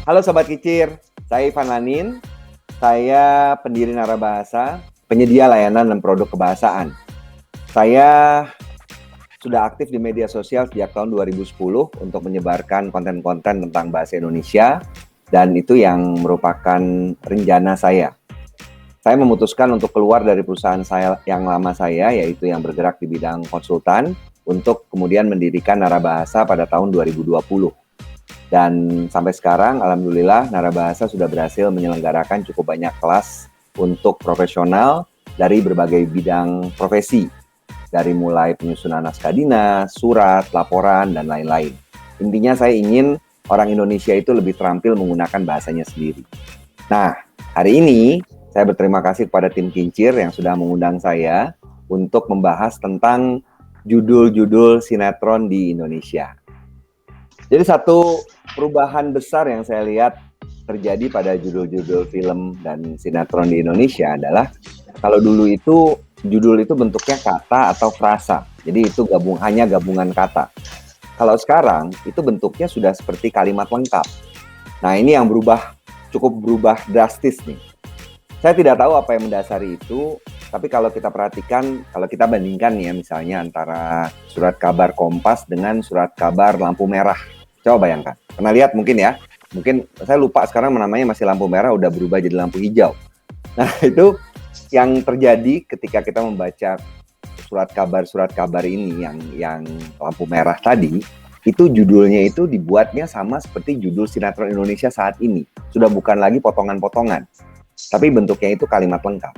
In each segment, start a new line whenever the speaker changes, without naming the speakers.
Halo Sobat Kicir, saya Ivan Lanin, saya pendiri Narabahasa, penyedia layanan dan produk kebahasaan. Saya sudah aktif di media sosial sejak tahun 2010 untuk menyebarkan konten-konten tentang bahasa Indonesia, dan itu yang merupakan rencana saya. Saya memutuskan untuk keluar dari perusahaan saya yang lama saya, yaitu yang bergerak di bidang konsultan, untuk kemudian mendirikan Narabahasa pada tahun 2020. Dan sampai sekarang, alhamdulillah, Narabahasa sudah berhasil menyelenggarakan cukup banyak kelas untuk profesional dari berbagai bidang profesi, dari mulai penyusunan naskah dinas, surat, laporan, dan lain-lain. Intinya saya ingin orang Indonesia itu lebih terampil menggunakan bahasanya sendiri. Nah, hari ini saya berterima kasih kepada tim Kincir yang sudah mengundang saya untuk membahas tentang judul-judul sinetron di Indonesia. Jadi satu perubahan besar yang saya lihat terjadi pada judul-judul film dan sinetron di Indonesia adalah kalau dulu itu judul itu bentuknya kata atau frasa. Jadi itu hanya gabungan kata. Kalau sekarang itu bentuknya sudah seperti kalimat lengkap. Nah, ini yang cukup berubah drastis nih. Saya tidak tahu apa yang mendasari itu, tapi kalau kita perhatikan, kalau kita bandingkan ya misalnya antara surat kabar Kompas dengan surat kabar lampu merah. Coba bayangkan. Pernah lihat mungkin ya? Mungkin saya lupa sekarang namanya masih lampu merah, udah berubah jadi lampu hijau. Nah, itu yang terjadi ketika kita membaca surat kabar ini yang lampu merah tadi, itu judulnya itu dibuatnya sama seperti judul sinetron Indonesia saat ini. Sudah bukan lagi potongan-potongan, tapi bentuknya itu kalimat lengkap.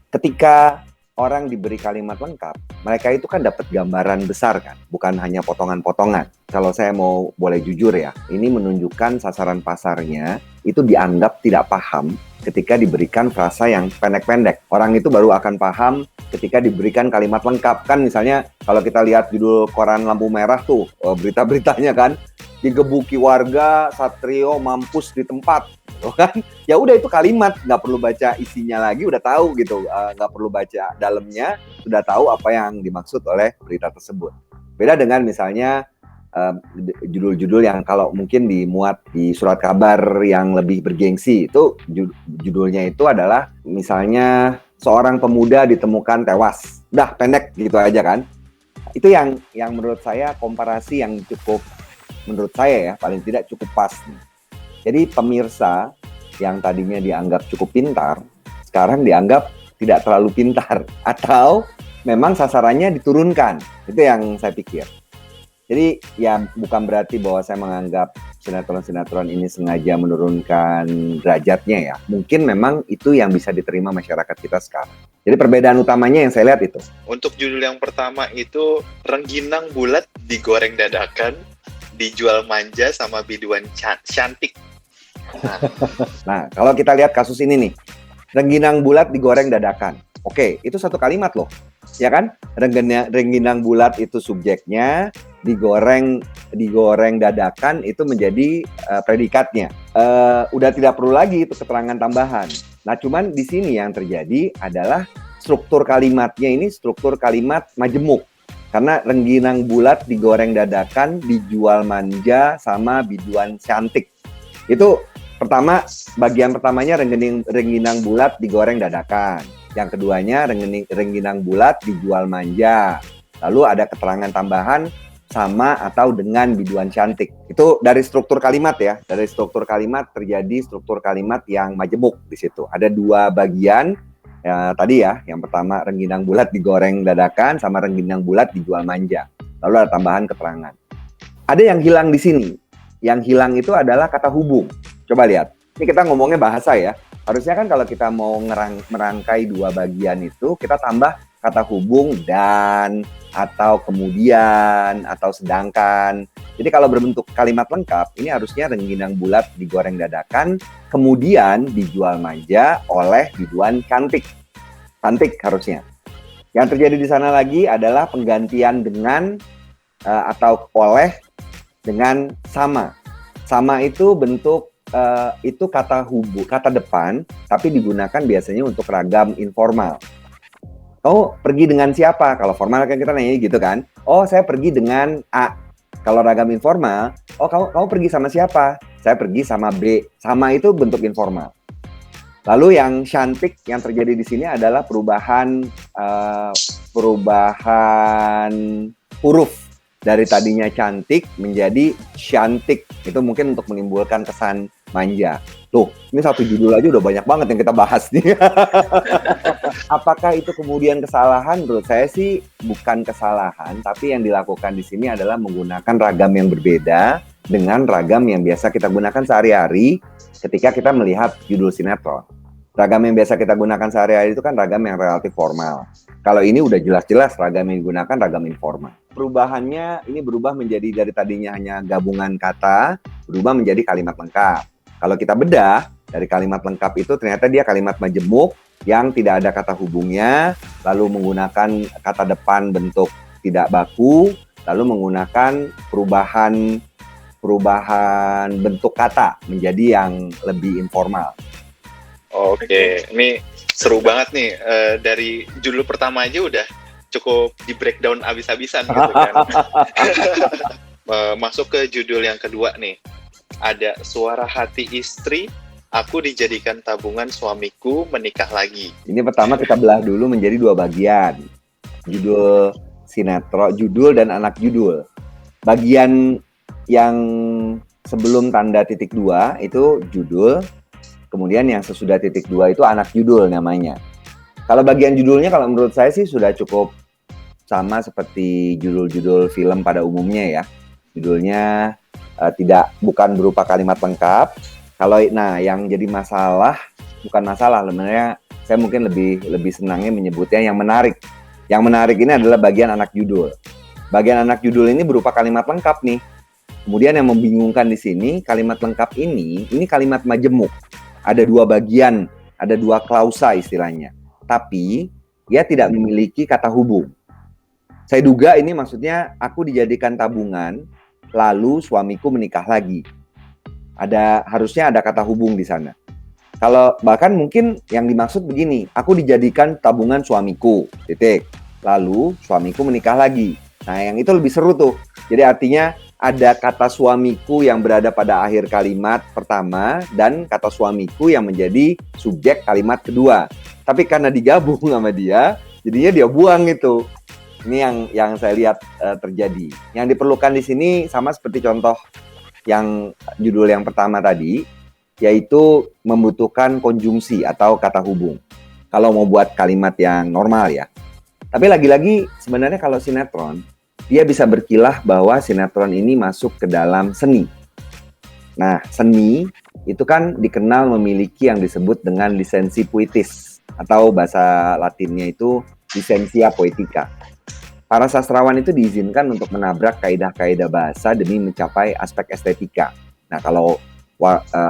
Ketika orang diberi kalimat lengkap, mereka itu kan dapat gambaran besar kan, bukan hanya potongan-potongan. Kalau saya mau boleh jujur ya, ini menunjukkan sasaran pasarnya itu dianggap tidak paham ketika diberikan frasa yang pendek-pendek. Orang itu baru akan paham ketika diberikan kalimat lengkap. Kan misalnya kalau kita lihat judul koran lampu merah tuh, berita-beritanya kan, digebuki warga, Satrio mampus di tempat. Kan? Ya udah itu kalimat, nggak perlu baca isinya lagi, udah tahu gitu, nggak perlu baca dalamnya, sudah tahu apa yang dimaksud oleh berita tersebut. Beda dengan misalnya judul-judul yang kalau mungkin dimuat di surat kabar yang lebih bergengsi, itu judulnya itu adalah misalnya seorang pemuda ditemukan tewas, udah pendek gitu aja kan. Itu yang menurut saya komparasi yang cukup, menurut saya ya paling tidak cukup pas nih. Jadi pemirsa yang tadinya dianggap cukup pintar, sekarang dianggap tidak terlalu pintar. Atau memang sasarannya diturunkan. Itu yang saya pikir. Jadi ya bukan berarti bahwa saya menganggap sinetron-sinetron ini sengaja menurunkan derajatnya ya. Mungkin memang itu yang bisa diterima masyarakat kita sekarang. Jadi perbedaan utamanya yang saya lihat itu.
Untuk judul yang pertama itu rengginang bulat digoreng dadakan, dijual manja sama biduan cantik.
Nah, kalau kita lihat kasus ini nih, rengginang bulat digoreng dadakan. Oke, itu satu kalimat loh, ya kan? Rengginang bulat itu subjeknya, digoreng dadakan itu menjadi predikatnya. Udah tidak perlu lagi itu keterangan tambahan. Nah, cuman di sini yang terjadi adalah struktur kalimatnya ini struktur kalimat majemuk. Karena rengginang bulat digoreng dadakan, dijual manja sama biduan cantik. Itu pertama, bagian pertamanya rengginang bulat digoreng dadakan. Yang keduanya rengginang bulat dijual manja. Lalu ada keterangan tambahan sama atau dengan biduan cantik. Itu dari struktur kalimat ya. Dari struktur kalimat terjadi struktur kalimat yang majemuk di situ. Ada dua bagian. Ya, tadi ya, yang pertama rengginang bulat digoreng dadakan sama rengginang bulat dijual manja. Lalu ada tambahan keterangan. Ada yang hilang di sini. Yang hilang itu adalah kata hubung. Coba lihat, ini kita ngomongnya bahasa ya. Harusnya kan kalau kita mau merangkai dua bagian itu, kita tambah kata hubung dan, atau kemudian, atau sedangkan. Jadi kalau berbentuk kalimat lengkap, ini harusnya rengginang bulat digoreng dadakan, kemudian dijual manja oleh biduan cantik. Cantik harusnya. Yang terjadi di sana lagi adalah penggantian dengan atau oleh dengan sama. Sama itu bentuk itu kata depan, tapi digunakan biasanya untuk ragam informal. Oh, pergi dengan siapa? Kalau formal kan kita nanya gitu kan. Oh, saya pergi dengan A. Kalau ragam informal, oh kamu pergi sama siapa? Saya pergi sama B. Sama itu bentuk informal. Lalu yang cantik yang terjadi di sini adalah perubahan huruf dari tadinya cantik menjadi cantik. Itu mungkin untuk menimbulkan kesan manja. Tuh, ini satu judul aja udah banyak banget yang kita bahas nih. Apakah itu kemudian kesalahan? Menurut saya sih bukan kesalahan, tapi yang dilakukan di sini adalah menggunakan ragam yang berbeda dengan ragam yang biasa kita gunakan sehari-hari ketika kita melihat judul sinetron. Ragam yang biasa kita gunakan sehari-hari itu kan ragam yang relatif formal. Kalau ini udah jelas-jelas ragam yang digunakan ragam informal. Perubahannya ini berubah menjadi dari tadinya hanya gabungan kata, berubah menjadi kalimat lengkap. Kalau kita bedah, dari kalimat lengkap itu ternyata dia kalimat majemuk yang tidak ada kata hubungnya, lalu menggunakan kata depan bentuk tidak baku, lalu menggunakan perubahan bentuk kata menjadi yang lebih informal.
Oke, ini seru banget nih. Dari judul pertama aja udah cukup di breakdown abis-abisan gitu kan. Masuk ke judul yang kedua nih. Ada Suara Hati Istri, Aku Dijadikan Tabungan Suamiku Menikah Lagi.
Ini pertama kita belah dulu menjadi dua bagian. Judul sinetron, judul dan anak judul. Bagian yang sebelum tanda titik 2 itu judul, kemudian yang sesudah titik 2 itu anak judul namanya. Kalau bagian judulnya kalau menurut saya sih sudah cukup sama seperti judul-judul film pada umumnya ya. Judulnya bukan berupa kalimat lengkap. Kalau yang jadi masalah bukan masalah, sebenarnya saya mungkin lebih senangnya menyebutnya yang menarik. Yang menarik ini adalah bagian anak judul. Bagian anak judul ini berupa kalimat lengkap nih. Kemudian yang membingungkan di sini kalimat lengkap ini kalimat majemuk. Ada dua bagian, ada dua klausa istilahnya. Tapi dia tidak memiliki kata hubung. Saya duga ini maksudnya aku dijadikan tabungan, lalu suamiku menikah lagi. Harusnya ada kata hubung di sana. Kalau bahkan mungkin yang dimaksud begini, aku dijadikan tabungan suamiku, titik. Lalu suamiku menikah lagi. Nah, yang itu lebih seru tuh. Jadi artinya ada kata suamiku yang berada pada akhir kalimat pertama dan kata suamiku yang menjadi subjek kalimat kedua. Tapi karena digabung sama dia, jadinya dia buang itu. Ini yang saya lihat terjadi. Yang diperlukan di sini sama seperti contoh yang judul yang pertama tadi, yaitu membutuhkan konjungsi atau kata hubung. Kalau mau buat kalimat yang normal ya. Tapi lagi-lagi sebenarnya kalau sinetron, dia bisa berkilah bahwa sinetron ini masuk ke dalam seni. Nah, seni itu kan dikenal memiliki yang disebut dengan lisensi puitis atau bahasa Latinnya itu licentia poetica. Para sastrawan itu diizinkan untuk menabrak kaidah-kaidah bahasa demi mencapai aspek estetika. Nah, kalau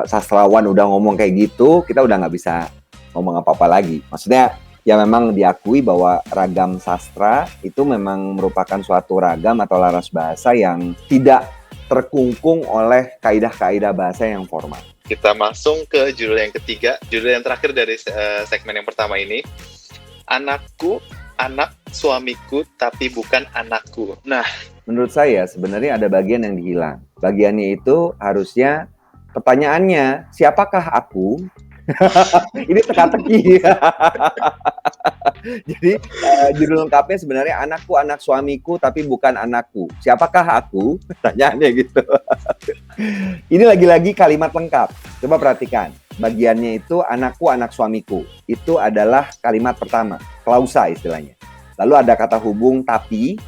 sastrawan udah ngomong kayak gitu, kita udah nggak bisa ngomong apa-apa lagi. Maksudnya, ya memang diakui bahwa ragam sastra itu memang merupakan suatu ragam atau laras bahasa yang tidak terkungkung oleh kaidah-kaidah bahasa yang formal.
Kita masuk ke judul yang ketiga, judul yang terakhir dari segmen yang pertama ini. Anakku, anak suamiku, tapi bukan anakku. Nah,
menurut saya sebenarnya ada bagian yang dihilang. Bagiannya itu harusnya pertanyaannya, siapakah aku? Ini teka-teki. Jadi judul lengkapnya sebenarnya anakku, anak suamiku, tapi bukan anakku. Siapakah aku? Pertanyaannya gitu. Ini lagi-lagi kalimat lengkap. Coba perhatikan. Bagiannya itu anakku, anak suamiku. Itu adalah kalimat pertama, klausa istilahnya. Lalu ada kata hubung tapi,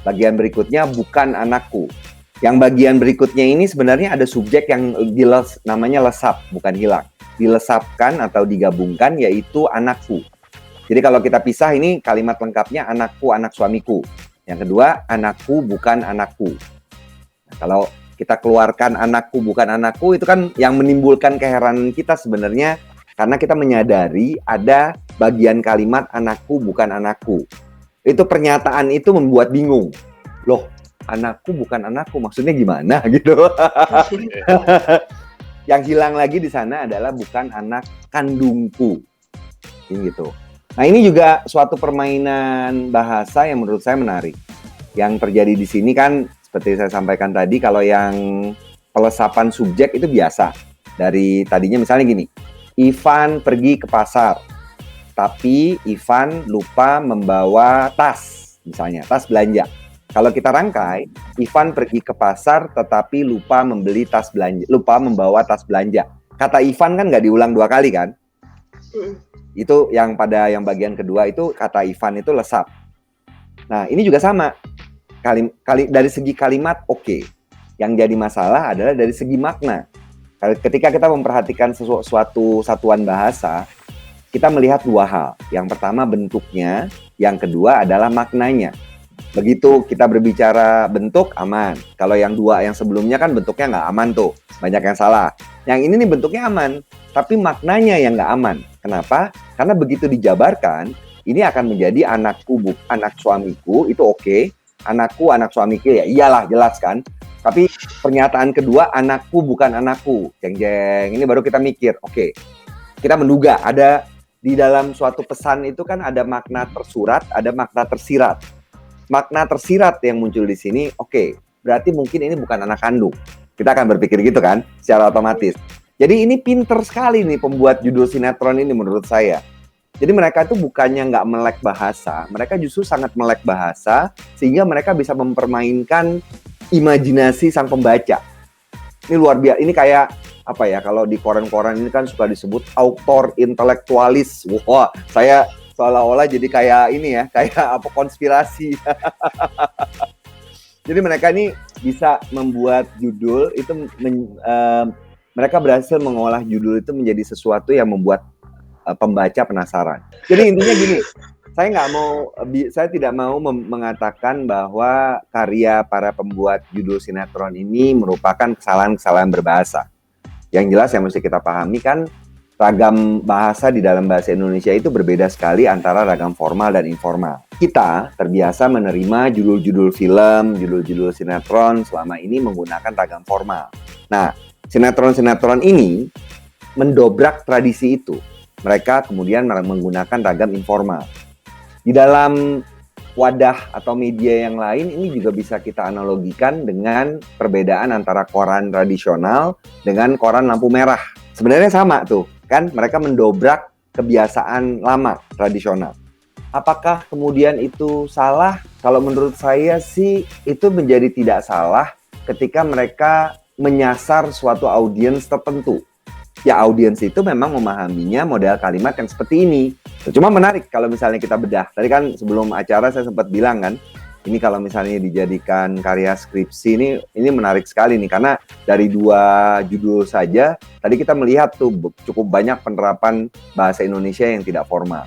bagian berikutnya bukan anakku. Yang bagian berikutnya ini sebenarnya ada subjek yang namanya lesap, bukan hilang. Dilesapkan atau digabungkan yaitu anakku. Jadi kalau kita pisah ini kalimat lengkapnya anakku, anak suamiku. Yang kedua, anakku bukan anakku. Nah, kalau kita keluarkan anakku bukan anakku itu kan yang menimbulkan keheranan kita sebenarnya karena kita menyadari ada bagian kalimat anakku bukan anakku. Itu pernyataan itu membuat bingung. Loh, anakku bukan anakku maksudnya gimana gitu. Yang hilang lagi di sana adalah bukan anak kandungku. Gitu. Nah, ini juga suatu permainan bahasa yang menurut saya menarik. Yang terjadi di sini kan seperti saya sampaikan tadi, kalau yang pelesapan subjek itu biasa. Dari tadinya misalnya gini, Ivan pergi ke pasar, tapi Ivan lupa membawa tas, misalnya tas belanja. Kalau kita rangkai, Ivan pergi ke pasar tetapi lupa membeli tas belanja, lupa membawa tas belanja. Kata Ivan kan nggak diulang 2 kali kan? Itu yang pada yang bagian kedua itu kata Ivan itu lesap. Nah, ini juga sama. Dari segi kalimat oke. Yang jadi masalah adalah dari segi makna. Ketika kita memperhatikan suatu satuan bahasa, kita melihat 2 hal. Yang pertama bentuknya, yang kedua adalah maknanya. Begitu kita berbicara bentuk, aman. Kalau yang 2 yang sebelumnya kan bentuknya nggak aman tuh. Banyak yang salah. Yang ini nih bentuknya aman, tapi maknanya yang nggak aman. Kenapa? Karena begitu dijabarkan, ini akan menjadi anakku, anak suamiku, itu oke. Anakku, anak suamiku, ya iyalah, jelas kan. Tapi pernyataan kedua, anakku bukan anakku. Jeng-jeng, ini baru kita mikir, oke. Kita menduga, ada di dalam suatu pesan itu kan ada makna tersurat, ada makna tersirat. Makna tersirat yang muncul di sini, oke. Berarti mungkin ini bukan anak kandung. Kita akan berpikir gitu kan, secara otomatis. Jadi ini pinter sekali nih pembuat judul sinetron ini menurut saya. Jadi mereka itu bukannya nggak melek bahasa, mereka justru sangat melek bahasa, sehingga mereka bisa mempermainkan imajinasi sang pembaca. Ini luar biasa. Ini kayak apa ya? Kalau di koran-koran ini kan suka disebut autor intelektualis. Wah, saya seolah-olah jadi kayak ini ya, kayak apa konspirasi. Jadi mereka ini bisa membuat judul itu, mereka berhasil mengolah judul itu menjadi sesuatu yang membuat pembaca penasaran. Jadi intinya gini. Saya tidak mau mengatakan bahwa karya para pembuat judul sinetron ini merupakan kesalahan-kesalahan berbahasa. Yang jelas yang mesti kita pahami kan ragam bahasa di dalam bahasa Indonesia itu berbeda sekali antara ragam formal dan informal. Kita terbiasa menerima judul-judul film, judul-judul sinetron selama ini menggunakan ragam formal. Nah, sinetron-sinetron ini mendobrak tradisi itu. Mereka kemudian menggunakan ragam informal. Di dalam wadah atau media yang lain ini juga bisa kita analogikan dengan perbedaan antara koran tradisional dengan koran lampu merah. Sebenarnya sama tuh, kan? Mereka mendobrak kebiasaan lama tradisional. Apakah kemudian itu salah? Kalau menurut saya sih itu menjadi tidak salah ketika mereka menyasar suatu audiens tertentu. Ya audiens itu memang memahaminya model kalimat yang seperti ini. Cuma menarik kalau misalnya kita bedah. Tadi kan sebelum acara saya sempat bilang kan, ini kalau misalnya dijadikan karya skripsi ini menarik sekali nih. Karena dari 2 judul saja, tadi kita melihat tuh cukup banyak penerapan bahasa Indonesia yang tidak formal.